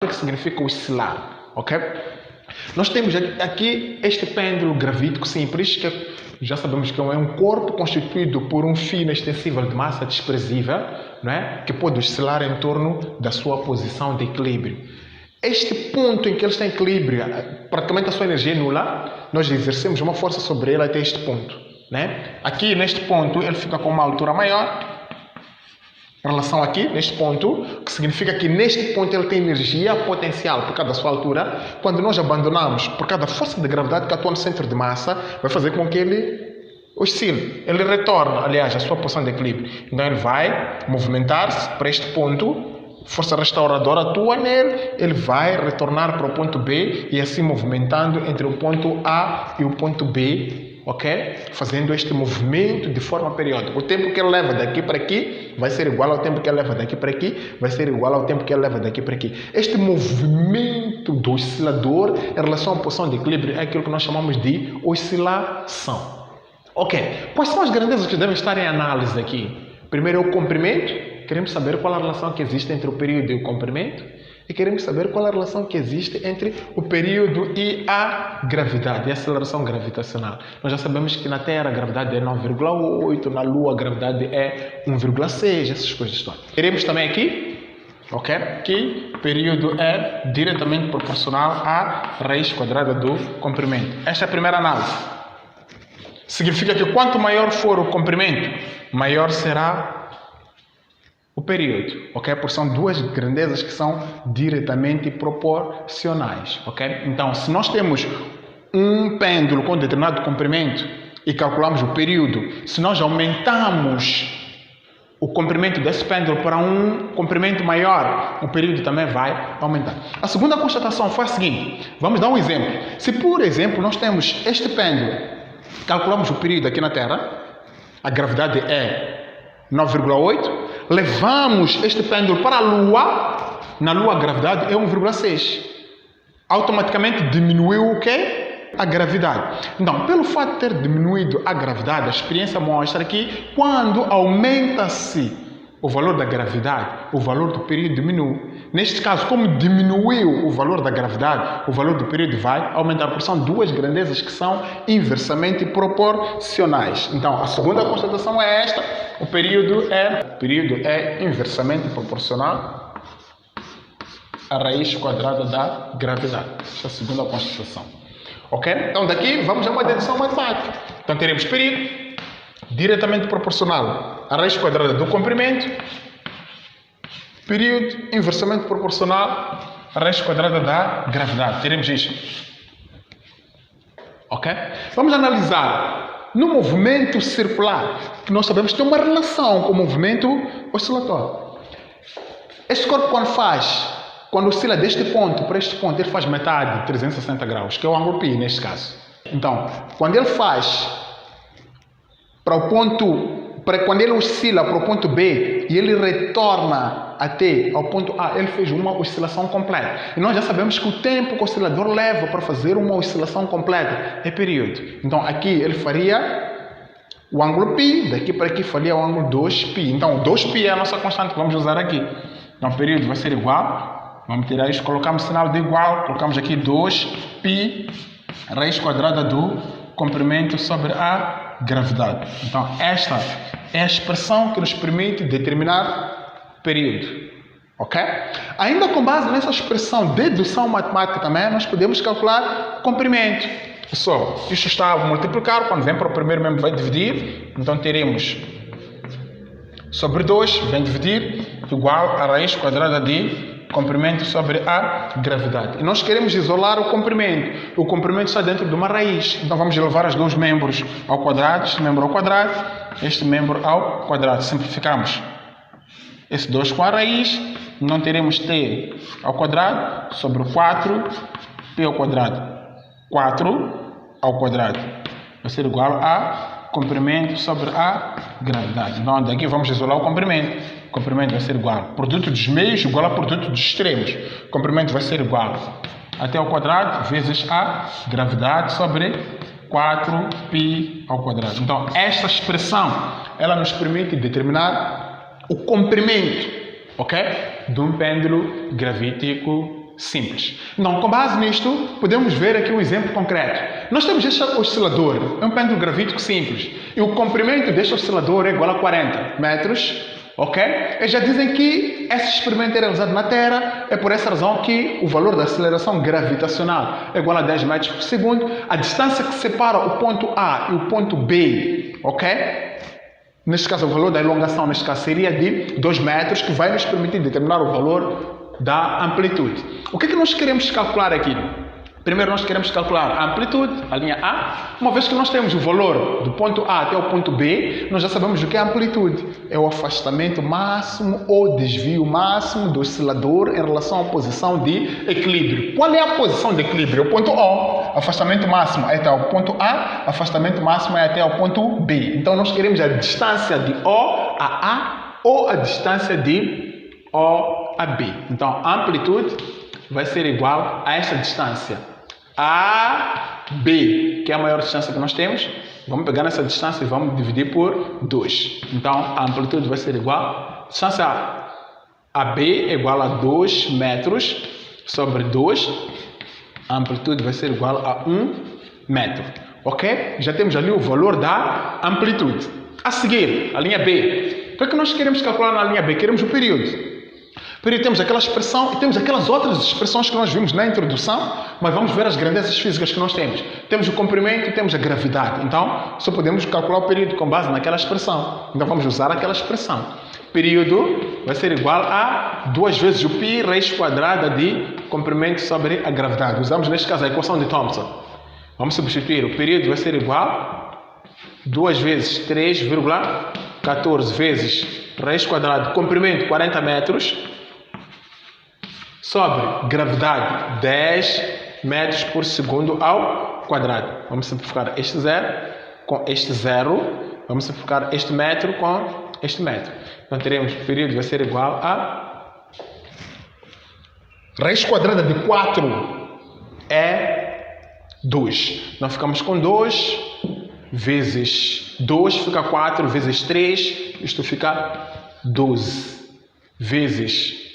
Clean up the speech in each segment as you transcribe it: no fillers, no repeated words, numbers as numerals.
O que significa oscilar, ok? Nós temos aqui este pêndulo gravítico simples, que já sabemos que é um corpo constituído por um fio inextensível de massa desprezível, não é? Que pode oscilar em torno da sua posição de equilíbrio. Este ponto em que ele está em equilíbrio, praticamente a sua energia é nula, nós exercemos uma força sobre ele até este ponto, né? Aqui neste ponto ele fica com uma altura maior, em relação aqui, neste ponto, que significa que neste ponto ele tem energia potencial por causa da sua altura. Quando nós abandonamos, por causa da força de gravidade que atua no centro de massa, vai fazer com que ele oscile. Ele retorna, aliás, à sua posição de equilíbrio. Então ele vai movimentar-se para este ponto, força restauradora atua nele, ele vai retornar para o ponto B e assim movimentando entre o ponto A e o ponto B, ok? Fazendo este movimento de forma periódica. O tempo que ele leva daqui para aqui vai ser igual ao tempo que ele leva daqui para aqui, vai ser igual ao tempo que ele leva daqui para aqui. Este movimento do oscilador em relação à posição de equilíbrio é aquilo que nós chamamos de oscilação. Ok, quais são as grandezas que devem estar em análise aqui? Primeiro é o comprimento. Queremos saber qual a relação que existe entre o período e o comprimento. E queremos saber qual a relação que existe entre o período e a gravidade, e a aceleração gravitacional. Nós já sabemos que na Terra a gravidade é 9,8, na Lua a gravidade é 1,6, essas coisas todas. Queremos também aqui, ok, que o período é diretamente proporcional à raiz quadrada do comprimento. Esta é a primeira análise. Significa que quanto maior for o comprimento, maior será o período, ok? Porque são duas grandezas que são diretamente proporcionais, ok? Então, se nós temos um pêndulo com determinado comprimento e calculamos o período, se nós aumentamos o comprimento desse pêndulo para um comprimento maior, o período também vai aumentar. A segunda constatação foi a seguinte, vamos dar um exemplo. Se, por exemplo, nós temos este pêndulo, calculamos o período aqui na Terra, a gravidade é 9,8, levamos este pêndulo para a Lua, na Lua a gravidade é 1,6. Automaticamente diminuiu o quê? A gravidade. Então, pelo fato de ter diminuído a gravidade, a experiência mostra que quando aumenta-se o valor da gravidade, o valor do período diminui. Neste caso, como diminuiu o valor da gravidade, o valor do período vai aumentar, porque são duas grandezas que são inversamente proporcionais. Então, a segunda constatação é esta, o período é inversamente proporcional à raiz quadrada da gravidade. Esta é a segunda constatação. Ok? Então, daqui vamos a uma dedução matemática. Então, teremos período diretamente proporcional à raiz quadrada do comprimento, período inversamente proporcional à raiz quadrada da gravidade. Teremos isto. Ok? Vamos analisar no movimento circular, que nós sabemos que tem uma relação com o movimento oscilatório. Este corpo quando oscila deste ponto para este ponto, ele faz metade de 360 graus, que é o ângulo π neste caso. Então, quando ele faz quando ele oscila para o ponto B e ele retorna até ao ponto A, ele fez uma oscilação completa. E nós já sabemos que o tempo que o oscilador leva para fazer uma oscilação completa é período. Então aqui ele faria o ângulo π, daqui para aqui faria o ângulo 2π. Então 2π é a nossa constante que vamos usar aqui. Então o período vai ser igual, vamos tirar isso, colocamos o sinal de igual, colocamos aqui 2π, raiz quadrada do comprimento sobre a gravidade. Então, esta é a expressão que nos permite determinar período. Ok? Ainda com base nessa expressão, dedução matemática também, nós podemos calcular comprimento. Pessoal, isto está a multiplicar, quando vem para o primeiro membro vai dividir, então teremos sobre 2, vem dividir, igual a raiz quadrada de comprimento sobre a gravidade. E nós queremos isolar o comprimento. O comprimento está dentro de uma raiz. Então vamos elevar os dois membros ao quadrado, este membro ao quadrado, este membro ao quadrado. Simplificamos. Esse 2 com a raiz, não teremos t ao quadrado sobre 4p ao quadrado. 4 ao quadrado vai ser igual a comprimento sobre a gravidade. Então daqui vamos isolar o comprimento. O comprimento vai ser igual. Produto dos meios igual a produto dos extremos. O comprimento vai ser igual até ao quadrado vezes a gravidade sobre 4π ao quadrado. Então, esta expressão, ela nos permite determinar o comprimento, ok? De um pêndulo gravítico simples. Então, com base nisto, podemos ver aqui um exemplo concreto. Nós temos este oscilador, é um pêndulo gravítico simples, e o comprimento deste oscilador é igual a 40 metros, ok? Eles já dizem que esse experimento é realizado na Terra, é por essa razão que o valor da aceleração gravitacional é igual a 10 metros por segundo. A distância que separa o ponto A e o ponto B, ok? Neste caso, o valor da elongação, neste caso, seria de 2 metros, que vai nos permitir determinar o valor da amplitude. O que é que nós queremos calcular aqui? Primeiro nós queremos calcular a amplitude, a linha A. Uma vez que nós temos o valor do ponto A até o ponto B, nós já sabemos o que é a amplitude. É o afastamento máximo ou desvio máximo do oscilador em relação à posição de equilíbrio. Qual é a posição de equilíbrio? O ponto O. Afastamento máximo é até o ponto A, afastamento máximo é até o ponto B. Então nós queremos a distância de O a A ou a distância de O a B. Então a amplitude vai ser igual a esta distância AB, que é a maior distância que nós temos. Vamos pegar essa distância e vamos dividir por 2. Então a amplitude vai ser igual, a distância AB é igual a 2 metros sobre 2. A amplitude vai ser igual a 1 metro. Ok? Já temos ali o valor da amplitude. A seguir, a linha B. O que é que nós queremos calcular na linha B? Queremos o período. Período, temos aquela expressão e temos aquelas outras expressões que nós vimos na introdução, mas vamos ver as grandezas físicas que nós temos. Temos o comprimento e temos a gravidade. Então, só podemos calcular o período com base naquela expressão. Então, vamos usar aquela expressão. Período vai ser igual a 2 vezes o π raiz quadrada de comprimento sobre a gravidade. Usamos, neste caso, a equação de Thomson. Vamos substituir. O período vai ser igual a 2 vezes 3,14 vezes raiz quadrada de comprimento 40 metros sobre gravidade 10 metros por segundo ao quadrado. Vamos simplificar este zero com este zero. Vamos simplificar este metro com este metro. Então teremos que o período vai ser igual a raiz quadrada de 4 é 2. Nós ficamos com 2 vezes 2 fica 4 vezes 3. Isto fica 12 vezes...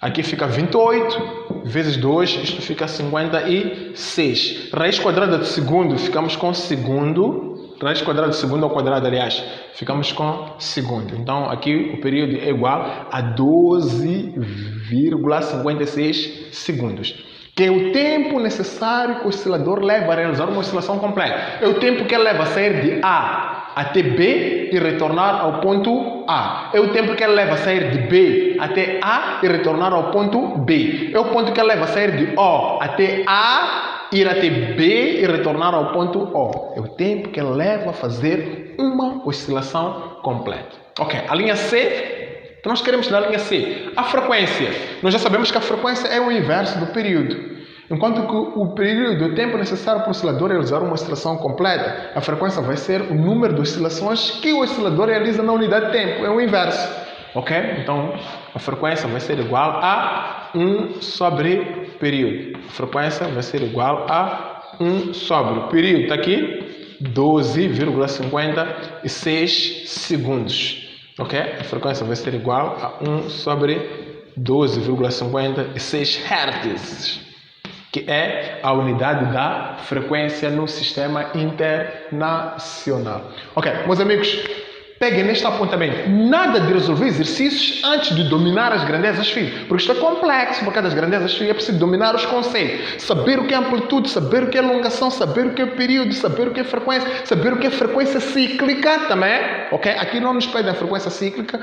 Aqui fica 28 vezes 2, isto fica 56. Raiz quadrada de segundo, ficamos com segundo. Raiz quadrada de segundo ao quadrado, aliás, ficamos com segundo. Então, aqui o período é igual a 12,56 segundos. Que é o tempo necessário que o oscilador leva a realizar uma oscilação completa. É o tempo que ele leva a sair de A até B e retornar ao ponto A. É o tempo que ele leva a sair de B até A e retornar ao ponto B. É o ponto que ele leva a sair de O até A, ir até B e retornar ao ponto O. É o tempo que ele leva a fazer uma oscilação completa. Ok, a linha C, que nós queremos na linha C? A frequência. Nós já sabemos que a frequência é o inverso do período. Enquanto que o período, o tempo necessário para o oscilador realizar uma oscilação completa, a frequência vai ser o número de oscilações que o oscilador realiza na unidade de tempo. É o inverso. Ok? Então, a frequência vai ser igual a 1 sobre período. A frequência vai ser igual a 1 sobre o período. Está aqui 12,56 segundos. Ok? A frequência vai ser igual a 1 sobre 12,56 Hz. Que é a unidade da frequência no sistema internacional. Ok, meus amigos, peguem neste apontamento. Nada de resolver exercícios antes de dominar as grandezas físicas, porque isto é complexo, por causa das grandezas físicas é preciso dominar os conceitos, saber o que é amplitude, saber o que é elongação, saber o que é período, saber o que é frequência, saber o que é frequência cíclica também, ok? Aqui não nos pedem a frequência cíclica,